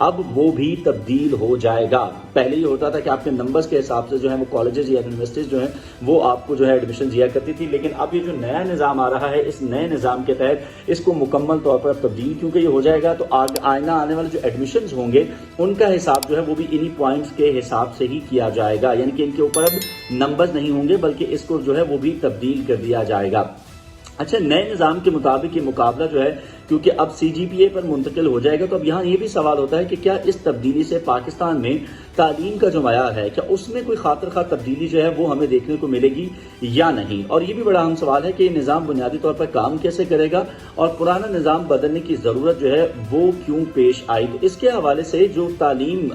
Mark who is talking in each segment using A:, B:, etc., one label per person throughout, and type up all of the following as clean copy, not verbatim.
A: اب وہ بھی تبدیل ہو جائے گا۔ پہلے یہ ہوتا تھا کہ آپ کے نمبرز کے حساب سے جو ہے وہ کالجز یا یونیورسٹیز جو ہیں وہ آپ کو جو ہے ایڈمیشن دیا کرتی تھی، لیکن اب یہ جو نیا نظام آ رہا ہے، اس نئے نظام کے تحت اس کو مکمل طور پر تبدیل کیونکہ یہ ہو جائے گا، تو آئندہ آنے والے جو ایڈمیشنز ہوں گے ان کا حساب جو ہے وہ بھی انہی پوائنٹس کے حساب سے ہی کیا جائے گا، یعنی کہ ان کے اوپر اب نمبرز نہیں ہوں گے بلکہ اس کو جو ہے وہ بھی تبدیل کر دیا جائے گا۔ اچھا، نئے نظام کے مطابق یہ مقابلہ جو ہے کیونکہ اب سی جی پی اے پر منتقل ہو جائے گا، تو اب یہاں یہ بھی سوال ہوتا ہے کہ کیا اس تبدیلی سے پاکستان میں تعلیم کا جو معیار ہے کیا اس میں کوئی خاطر خواہ تبدیلی جو ہے وہ ہمیں دیکھنے کو ملے گی یا نہیں؟ اور یہ بھی بڑا اہم سوال ہے کہ یہ نظام بنیادی طور پر کام کیسے کرے گا اور پرانا نظام بدلنے کی ضرورت جو ہے وہ کیوں پیش آئی؟ تو اس کے حوالے سے جو تعلیم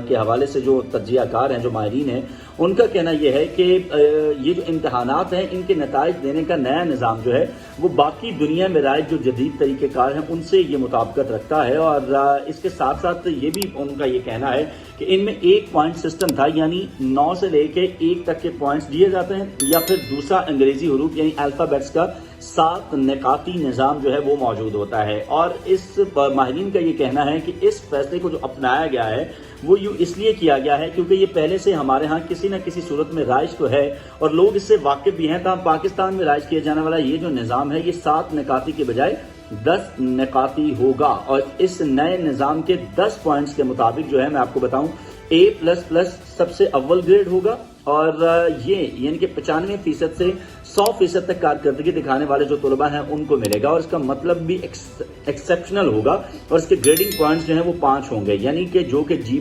A: کے حوالے سے جو تجزیہ کار ہیں، جو ماہرین ہیں، ان کا کہنا یہ ہے کہ یہ جو امتحانات ہیں ان کے نتائج دینے کا نیا نظام جو ہے وہ باقی دنیا میں رائج جو جدید طریقہ کار ہیں ان سے یہ مطابقت رکھتا ہے، اور اس کے ساتھ ساتھ یہ بھی ان کا یہ کہنا ہے کہ ان میں ایک پوائنٹ سسٹم تھا، یعنی 9 سے لے کے 1 تک کے پوائنٹس دیے جاتے ہیں، یا پھر دوسرا انگریزی حروف یعنی الفابیٹس کا 7 نکاتی نظام جو ہے وہ موجود ہوتا ہے۔ اور اس ماہرین کا یہ کہنا ہے کہ اس فیصلے کو جو اپنایا گیا ہے وہ یوں اس لیے کیا گیا ہے کیونکہ یہ پہلے سے ہمارے ہاں کسی نہ کسی صورت میں رائج تو ہے اور لوگ اس سے واقف بھی ہیں، تاہم پاکستان میں رائج کیا جانے والا یہ جو نظام ہے یہ 7 نکاتی کے بجائے 10 نکاتی ہوگا، اور اس نئے نظام کے 10 پوائنٹس کے مطابق جو ہے میں آپ کو بتاؤں A++ سب سے اول گریڈ ہوگا، اور یہ یعنی کہ 95% سے 100% تک کارکردگی دکھانے والے جو طلباء ہیں ان کو ملے گا، اور اس کا مطلب بھی ایکسیپشنل ہوگا، اور اس کے گریڈنگ پوائنٹس جو ہیں وہ 5 ہوں گے، یعنی کہ جو کہ جی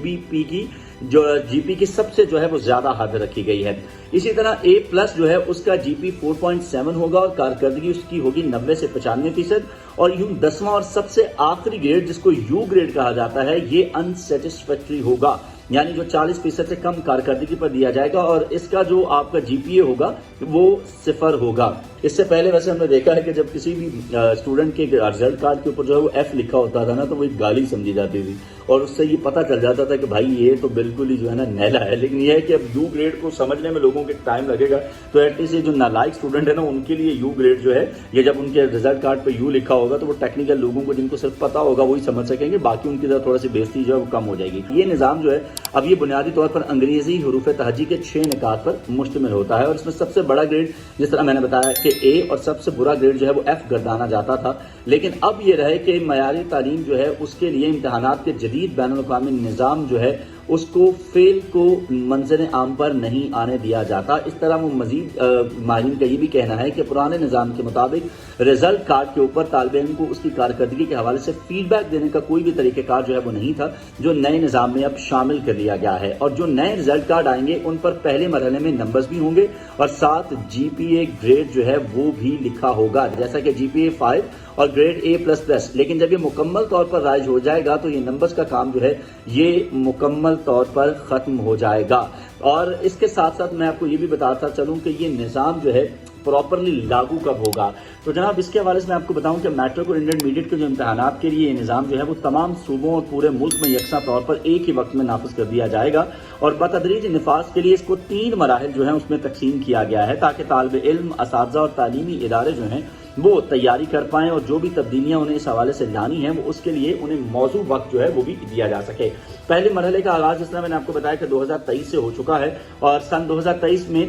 A: پی کی سب سے جو ہے وہ زیادہ حد رکھی گئی ہے۔ اسی طرح A+ جو ہے اس کا جی پی 4.7 ہوگا اور کارکردگی اس کی ہوگی 90 سے 95%، اور یوں 10واں اور سب سے آخری گریڈ جس کو یو گریڈ کہا جاتا ہے یہ انسیٹسفیکٹری ہوگا، یعنی جو 40% سے کم کارکردگی پر دیا جائے گا، اور اس کا جو آپ کا جی پی اے ہوگا وہ 0 ہوگا۔ اس سے پہلے ویسے ہم نے دیکھا ہے کہ جب کسی بھی اسٹوڈنٹ کے رزلٹ کارڈ کے اوپر جو ہے وہ F لکھا ہوتا تھا نا تو وہ ایک گالی سمجھی جاتی تھی، اور اس سے یہ پتہ چل جاتا تھا کہ بھائی یہ تو بالکل ہی جو ہے نا نیلا ہے۔ لیکن یہ ہے کہ اب یو گریڈ کو سمجھنے میں لوگوں کے ٹائم لگے گا، تو ایٹ لیسٹ یہ جو نالائق اسٹوڈنٹ ہے نا ان کے لیے یو گریڈ جو ہے یہ جب ان کے رزلٹ کارڈ پہ یو لکھا ہوگا تو وہ ٹیکنیکل لوگوں کو جن کو صرف پتا ہوگا وہی سمجھ سکیں گے، باقی ان کی طرح تھوڑا سی بےزتی جو ہے وہ کم ہو جائے گی۔ یہ نظام جو ہے اب یہ بنیادی طور پر انگریزی حروف تہجی کے 6 نکات پر مشتمل ہوتا ہے، اور اس میں سب سے بڑا گریڈ جس طرح میں نے بتایا کہ A اور سب سے برا گریڈ جو ہے وہ F گردانا جاتا تھا، لیکن اب یہ رہے کہ معیاری تعلیم جو ہے اس کے لیے امتحانات کے جدید بین الاقوامی نظام جو ہے اس کو فیل کو منظر عام پر نہیں آنے دیا جاتا۔ اس طرح وہ مزید ماہرین کا یہ بھی کہنا ہے کہ پرانے نظام کے مطابق رزلٹ کارڈ کے اوپر طالب علم کو اس کی کارکردگی کے حوالے سے فیڈ بیک دینے کا کوئی بھی طریقہ کار جو ہے وہ نہیں تھا، جو نئے نظام میں اب شامل کر لیا گیا ہے، اور جو نئے رزلٹ کارڈ آئیں گے ان پر پہلے مرحلے میں نمبرز بھی ہوں گے اور ساتھ جی پی اے گریڈ جو ہے وہ بھی لکھا ہوگا، جیسا کہ جی پی اے 5 اور گریڈ A++۔ لیکن جب یہ مکمل طور پر رائج ہو جائے گا تو یہ نمبرز کا کام جو ہے یہ مکمل طور پر ختم ہو جائے گا۔ اور اس کے ساتھ ساتھ میں آپ کو یہ بھی بتاتا چلوں کہ یہ نظام جو ہے پراپرلی لاگو کب ہوگا۔ تو جناب اس کے حوالے سے میں آپ کو بتاؤں کہ میٹرک اور انٹرمیڈیٹ کے جو امتحانات کے لیے یہ نظام جو ہے وہ تمام صوبوں اور پورے ملک میں یکساں طور پر ایک ہی وقت میں نافذ کر دیا جائے گا، اور بتدریج نفاذ کے لیے اس کو 3 مراحل جو ہیں اس میں تقسیم کیا گیا ہے تاکہ طالب علم، اساتذہ اور تعلیمی ادارے جو ہیں وہ تیاری کر پائیں، اور جو بھی تبدیلیاں انہیں اس حوالے سے لانی ہیں وہ اس کے لیے انہیں موزوں وقت جو ہے وہ بھی دیا جا سکے۔ پہلے مرحلے کا آغاز جس طرح میں نے آپ کو بتایا کہ 2023 سے ہو چکا ہے، اور سن 2023 میں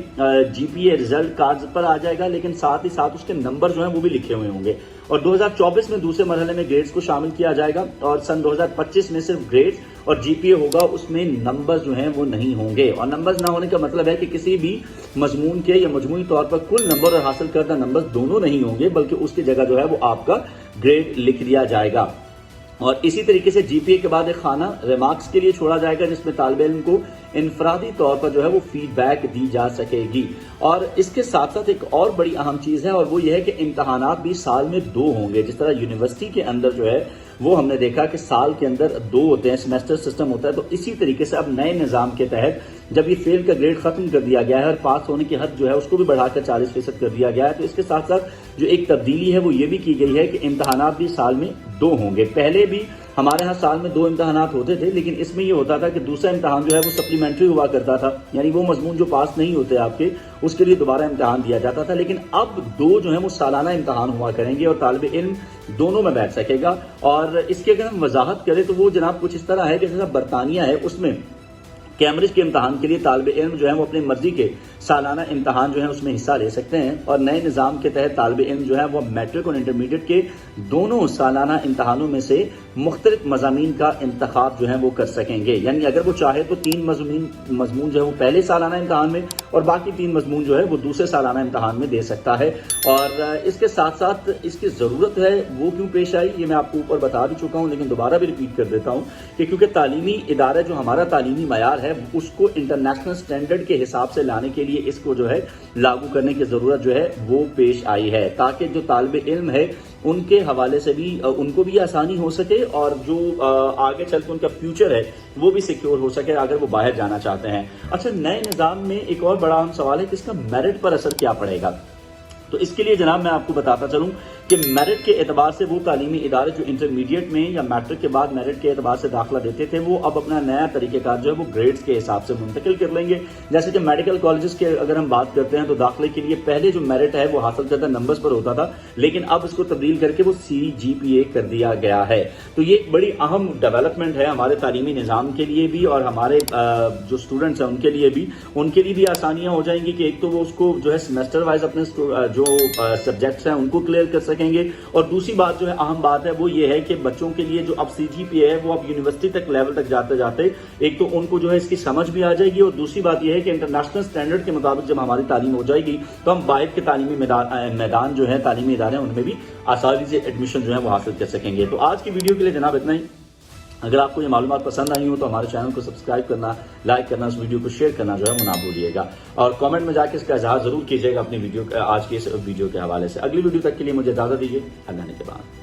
A: جی پی اے رزلٹ کارڈز پر آ جائے گا، لیکن ساتھ ہی ساتھ اس کے نمبر جو ہیں وہ بھی لکھے ہوئے ہوں گے، اور 2024 میں دوسرے مرحلے میں گریڈز کو شامل کیا جائے گا، اور سن 2025 میں صرف گریڈز اور جی پی اے ہوگا، اس میں نمبرز جو ہیں وہ نہیں ہوں گے۔ اور نمبرز نہ ہونے کا مطلب ہے کہ کسی بھی مضمون کے یا مجموعی طور پر کل نمبر اور حاصل کردہ نمبرز دونوں نہیں ہوں گے، بلکہ اس کی جگہ جو ہے وہ آپ کا گریڈ لکھ دیا جائے گا۔ اور اسی طریقے سے جی پی اے کے بعد ایک خانہ ریمارکس کے لیے چھوڑا جائے گا جس میں طالب علم کو انفرادی طور پر جو ہے وہ فیڈ بیک دی جا سکے گی۔ اور اس کے ساتھ ساتھ ایک اور بڑی اہم چیز ہے، اور وہ یہ ہے کہ امتحانات بھی سال میں 2 ہوں گے، جس طرح یونیورسٹی کے اندر جو ہے وہ ہم نے دیکھا کہ سال کے اندر 2 ہوتے ہیں، سیمیسٹر سسٹم ہوتا ہے، تو اسی طریقے سے اب نئے نظام کے تحت جب یہ فیل کا گریڈ ختم کر دیا گیا ہے اور پاس ہونے کی حد جو ہے اس کو بھی بڑھا کر 40% کر دیا گیا ہے، تو اس کے ساتھ ساتھ جو ایک تبدیلی ہے وہ یہ بھی کی گئی ہے کہ امتحانات بھی سال میں 2 ہوں گے۔ پہلے بھی ہمارے ہاں سال میں 2 امتحانات ہوتے تھے، لیکن اس میں یہ ہوتا تھا کہ دوسرا امتحان جو ہے وہ سپلیمنٹری ہوا کرتا تھا، یعنی وہ مضمون جو پاس نہیں ہوتے آپ کے اس کے لیے دوبارہ امتحان دیا جاتا تھا، لیکن اب 2 جو ہیں وہ سالانہ امتحان ہوا کریں گے اور طالب علم دونوں میں بیٹھ سکے گا۔ اور اس کی اگر ہم وضاحت کریں تو وہ جناب کچھ اس طرح ہے کہ جیسا برطانیہ ہے، اس میں کیمبرج کے امتحان کے لیے طالب علم جو ہے وہ اپنی مرضی کے سالانہ امتحان جو ہے اس میں حصہ لے سکتے ہیں، اور نئے نظام کے تحت طالب علم جو ہے وہ میٹرک اور انٹرمیڈیٹ کے دونوں سالانہ امتحانوں میں سے مختلف مضامین کا انتخاب جو ہے وہ کر سکیں گے، یعنی اگر وہ چاہے تو 3 مضمون جو ہے وہ پہلے سالانہ امتحان میں اور باقی 3 مضمون جو ہے وہ دوسرے سالانہ امتحان میں دے سکتا ہے۔ اور اس کے ساتھ ساتھ اس کی ضرورت ہے وہ کیوں پیش آئی یہ میں آپ کو اوپر بتا بھی چکا ہوں، لیکن دوبارہ بھی ریپیٹ کر دیتا ہوں کہ کیونکہ تعلیمی ادارہ جو ہمارا تعلیمی معیار ہے اس کو انٹرنیشنل سٹینڈرڈ کے حساب سے لانے کے لیے اس کو جو ہے لاگو کرنے کی ضرورت جو ہے وہ پیش آئی ہے، تاکہ جو طالب علم ہے ان کے حوالے سے بھی ان کو بھی آسانی ہو سکے اور جو آگے چل کے ان کا فیوچر ہے وہ بھی سیکیور ہو سکے اگر وہ باہر جانا چاہتے ہیں۔ اچھا، نئے نظام میں ایک اور بڑا اہم سوال ہے کہ اس کا میرٹ پر اثر کیا پڑے گا، تو اس کے لیے جناب میں آپ کو بتاتا چلوں کہ میرٹ کے اعتبار سے وہ تعلیمی ادارے جو انٹرمیڈیٹ میں یا میٹرک کے بعد میرٹ کے اعتبار سے داخلہ دیتے تھے وہ اب اپنا نیا طریقہ کار جو ہے وہ گریڈز کے حساب سے منتقل کر لیں گے۔ جیسے کہ میڈیکل کالجز کے اگر ہم بات کرتے ہیں تو داخلے کے لیے پہلے جو میرٹ ہے وہ حاصل کردہ نمبرز پر ہوتا تھا، لیکن اب اس کو تبدیل کر کے وہ CGPA کر دیا گیا ہے۔ تو یہ ایک بڑی اہم ڈیولپمنٹ ہے ہمارے تعلیمی نظام کے لیے بھی اور ہمارے جو اسٹوڈنٹس ہیں ان کے لیے بھی آسانیاں ہو جائیں گی کہ ایک تو وہ اس کو جو ہے سیمسٹر وائز اپنے جو سبجیکٹس ہیں ان کو کلیئر کر سکیں گے، اور دوسری بات جو ہے اہم بات ہے وہ یہ ہے کہ بچوں کے لیے جو اب CGPA ہے وہ اب یونیورسٹی تک لیول تک جاتے جاتے ایک تو ان کو جو ہے اس کی سمجھ بھی آ جائے گی، اور دوسری بات یہ ہے کہ انٹرنیشنل سٹینڈرڈ کے مطابق جب ہماری تعلیم ہو جائے گی تو ہم باہر کے تعلیمی میدان جو ہے تعلیمی ادارے ہیں ان میں بھی آسانی سے ایڈمیشن جو ہے وہ حاصل کر سکیں گے۔ تو آج کی ویڈیو کے لیے جناب اتنا ہی۔ اگر آپ کو یہ معلومات پسند آئی ہوں تو ہمارے چینل کو سبسکرائب کرنا، لائک کرنا، اس ویڈیو کو شیئر کرنا جو ہے وہ نہ بھولیے گا، اور کامنٹ میں جا کے اس کا اظہار ضرور کیجیے گا اپنی ویڈیو آج کی اس ویڈیو کے حوالے سے۔ اگلی ویڈیو تک کے لیے مجھے اجازت دیجیے، اللہ نے کے بعد۔